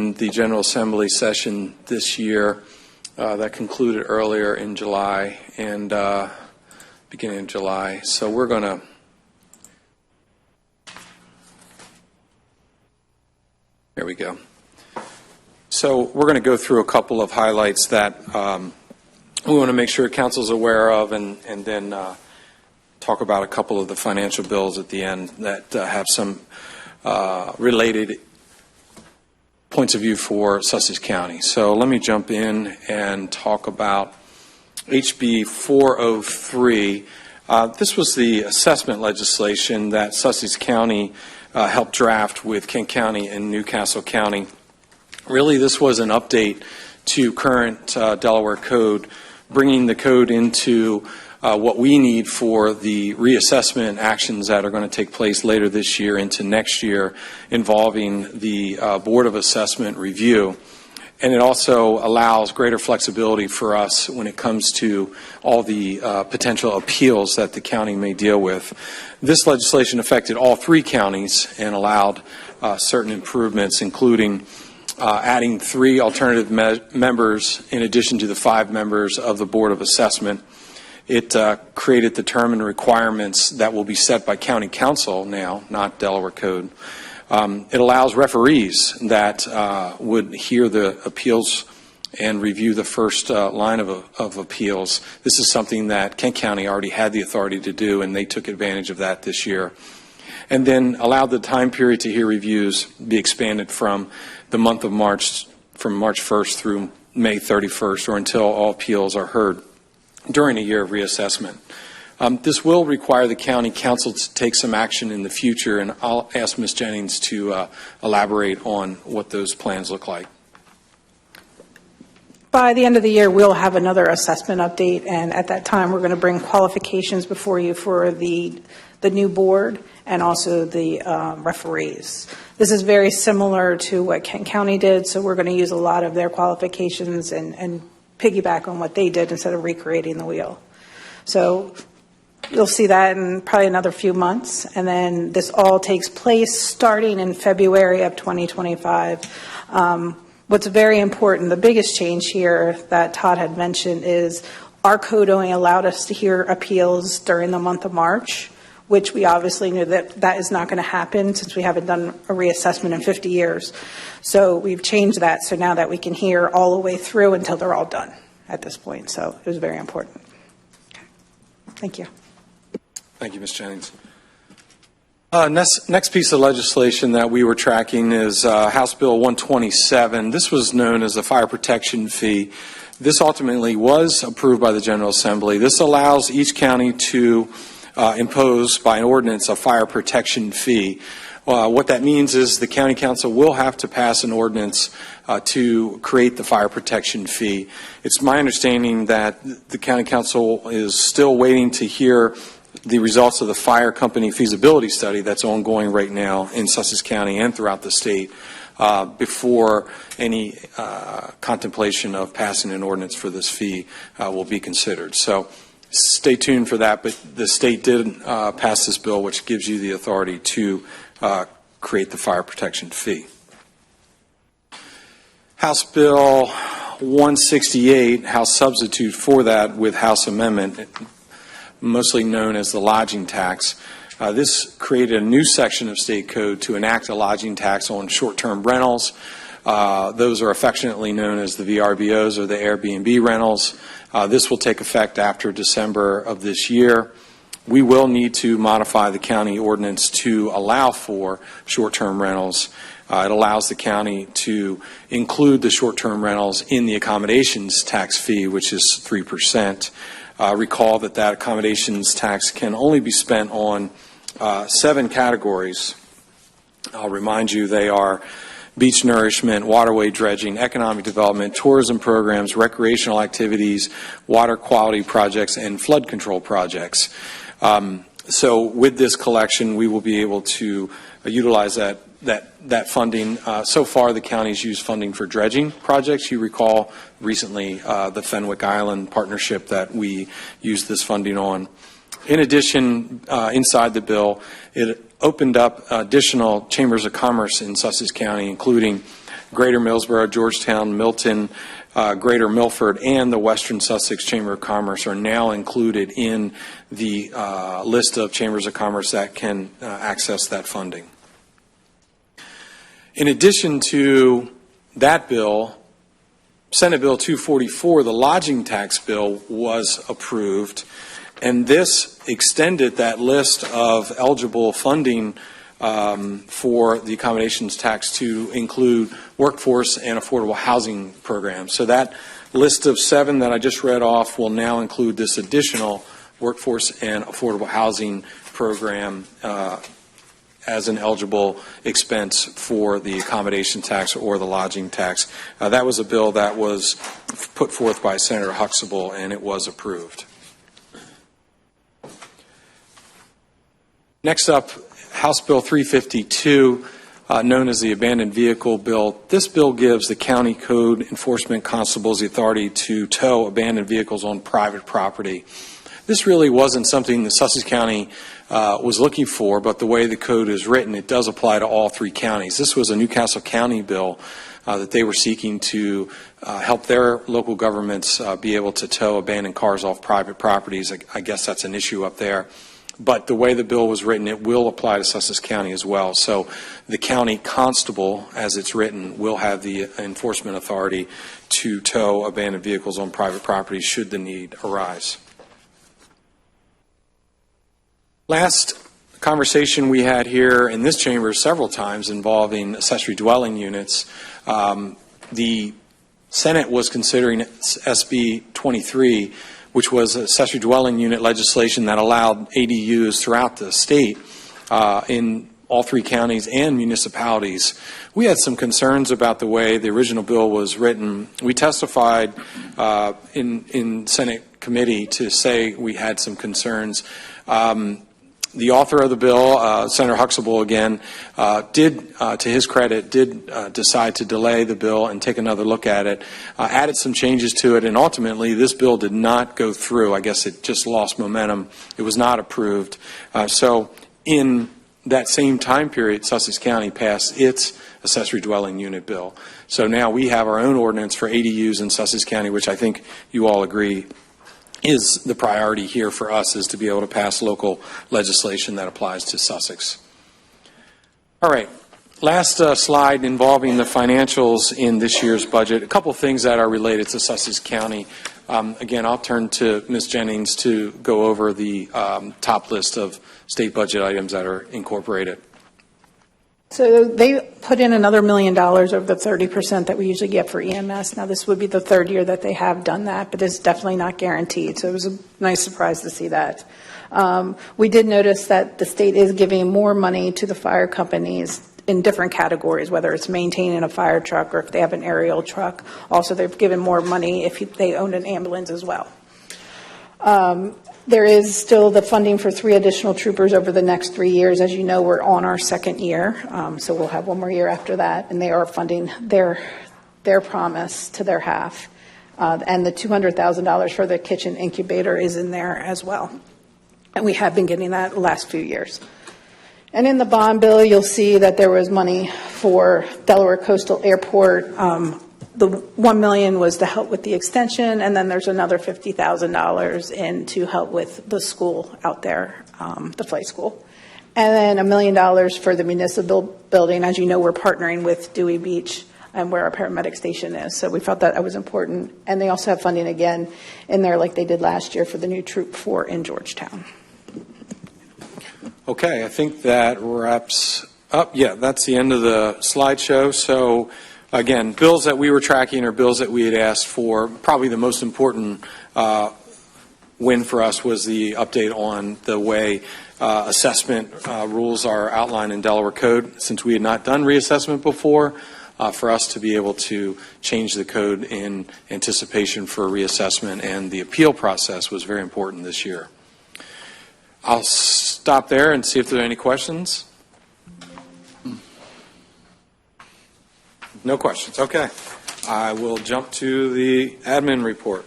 in the General Assembly session this year that concluded earlier in July and beginning of July. So we're going to there we go. So we're going to go through a couple of highlights that we want to make sure Council's aware of, and then talk about a couple of the financial bills at the end that have some related points of view for Sussex County. So let me jump in and talk about HB 403. This was the assessment legislation that Sussex County helped draft with Kent County and Newcastle County. Really, this was an update to current Delaware code, bringing the code into what we need for the reassessment actions that are going to take place later this year into next year, involving the Board of Assessment review. And it also allows greater flexibility for us when it comes to all the potential appeals that the county may deal with. This legislation affected all three counties and allowed certain improvements, including adding 3 alternative members in addition to the 5 members of the Board of Assessment. It created the term and requirements that will be set by County Council now, not Delaware Code. It allows referees that would hear the appeals and review the first line of appeals. This is something that Kent County already had the authority to do, and they took advantage of that this year. And then allowed the time period to hear reviews be expanded from the month of March, from March 1st through May 31st, or until all appeals are heard during a year of reassessment. This will require the County Council to take some action in the future, and I'll ask Ms. Jennings to elaborate on what those plans look like. By the end of the year, we'll have another assessment update, and at that time, we're going to bring qualifications before you for the new board and also the referees. This is very similar to what Kent County did, so we're going to use a lot of their qualifications and piggyback on what they did instead of recreating the wheel. So you'll see that in probably another few months, and then this all takes place starting in February of 2025. What's very important, the biggest change here that Todd had mentioned, is our code only allowed us to hear appeals during the month of March, which we obviously knew that is not going to happen since we haven't done a reassessment in 50 years. So we've changed that so now that we can hear all the way through until they're all done at this point. So it was very important. Okay. Thank you. Thank you, Ms. Jennings. Next piece of legislation that we were tracking is House Bill 127. This was known as the fire protection fee. This ultimately was approved by the General Assembly. This allows each county to impose by an ordinance a fire protection fee. What that means is the County Council will have to pass an ordinance to create the fire protection fee. It's my understanding that the County Council is still waiting to hear the results of the fire company feasibility study that's ongoing right now in Sussex County and throughout the state before any contemplation of passing an ordinance for this fee will be considered. So stay tuned for that, but the state did pass this bill, which gives you the authority to create the fire protection fee. House Bill 168, House substitute for that with House amendment, mostly known as the lodging tax. This created a new section of state code to enact a lodging tax on short-term rentals. Those are affectionately known as the VRBOs, or the Airbnb rentals. This will take effect after December of this year. We will need to modify the county ordinance to allow for short-term rentals. It allows the county to include the short-term rentals in the accommodations tax fee, which is 3%. Recall that accommodations tax can only be spent on 7 categories. I'll remind you they are beach nourishment, waterway dredging, economic development, tourism programs, recreational activities, water quality projects, and flood control projects. So with this collection, we will be able to utilize that funding. So far, the county's used funding for dredging projects. You recall recently the Fenwick Island partnership that we used this funding on. In addition, inside the bill, it opened up additional chambers of commerce in Sussex County, including Greater Millsboro, Georgetown, Milton, Greater Milford, and the Western Sussex Chamber of Commerce are now included in the list of chambers of commerce that can access that funding. In addition to that bill, Senate Bill 244, the lodging tax bill, was approved, and this extended that list of eligible funding for the accommodations tax to include workforce and affordable housing programs. So that list of 7 that I just read off will now include this additional workforce and affordable housing program as an eligible expense for the accommodation tax or the lodging tax. That was a bill that was put forth by Senator Huxtable, and it was approved. Next up, House Bill 352, known as the Abandoned Vehicle Bill. This bill gives the county code enforcement constables the authority to tow abandoned vehicles on private property. This really wasn't something that Sussex County was looking for, but the way the code is written, it does apply to all 3 counties. This was a Newcastle County bill that they were seeking to help their local governments be able to tow abandoned cars off private properties. I guess that's an issue up there. But the way the bill was written, it will apply to Sussex County as well. So the county constable, as it's written, will have the enforcement authority to tow abandoned vehicles on private property should the need arise. Last conversation we had here in this chamber several times involving accessory dwelling units. The Senate was considering SB 23, which was accessory dwelling unit legislation that allowed ADUs throughout the state in all 3 counties and municipalities. We had some concerns about the way the original bill was written. We testified in Senate committee to say we had some concerns. The author of the bill, Senator Huxtable again, to his credit, did decide to delay the bill and take another look at it, added some changes to it, and ultimately this bill did not go through. I guess it just lost momentum. It was not approved. So in that same time period, Sussex County passed its accessory dwelling unit bill. So now we have our own ordinance for ADUs in Sussex County, which I think you all agree is the priority here for us, is to be able to pass local legislation that applies to Sussex. All right, last slide involving the financials in this year's budget. A couple things that are related to Sussex County. Again, I'll turn to Ms. Jennings to go over the top list of state budget items that are incorporated. So they put in another $1 million over the 30% that we usually get for EMS. Now, this would be the 3rd year that they have done that, but it's definitely not guaranteed. So it was a nice surprise to see that. We did notice that the state is giving more money to the fire companies in different categories, whether it's maintaining a fire truck or if they have an aerial truck. Also, they've given more money if they own an ambulance as well. There is still the funding for 3 additional troopers over the next 3 years. As you know, we're on our 2nd year, so we'll have 1 more year after that, and they are funding their promise to their half. And the $200,000 for the kitchen incubator is in there as well. And we have been getting that the last few years. And in the bond bill, you'll see that there was money for Delaware Coastal Airport. The $1 million was to help with the extension, and then there's another $50,000 in to help with the school out there, the flight school. And then $1 million for the municipal building. As you know, we're partnering with Dewey Beach and where our paramedic station is. So we felt that was important. And they also have funding again in there like they did last year for the new Troop 4 in Georgetown. Okay, I think that wraps up. Yeah, that's the end of the slideshow. So again, bills that we were tracking are bills that we had asked for. Probably the most important win for us was the update on the way assessment rules are outlined in Delaware Code. Since we had not done reassessment before, for us to be able to change the code in anticipation for reassessment and the appeal process was very important this year. I'll stop there and see if there are any questions. No questions. Okay. I will jump to the admin report.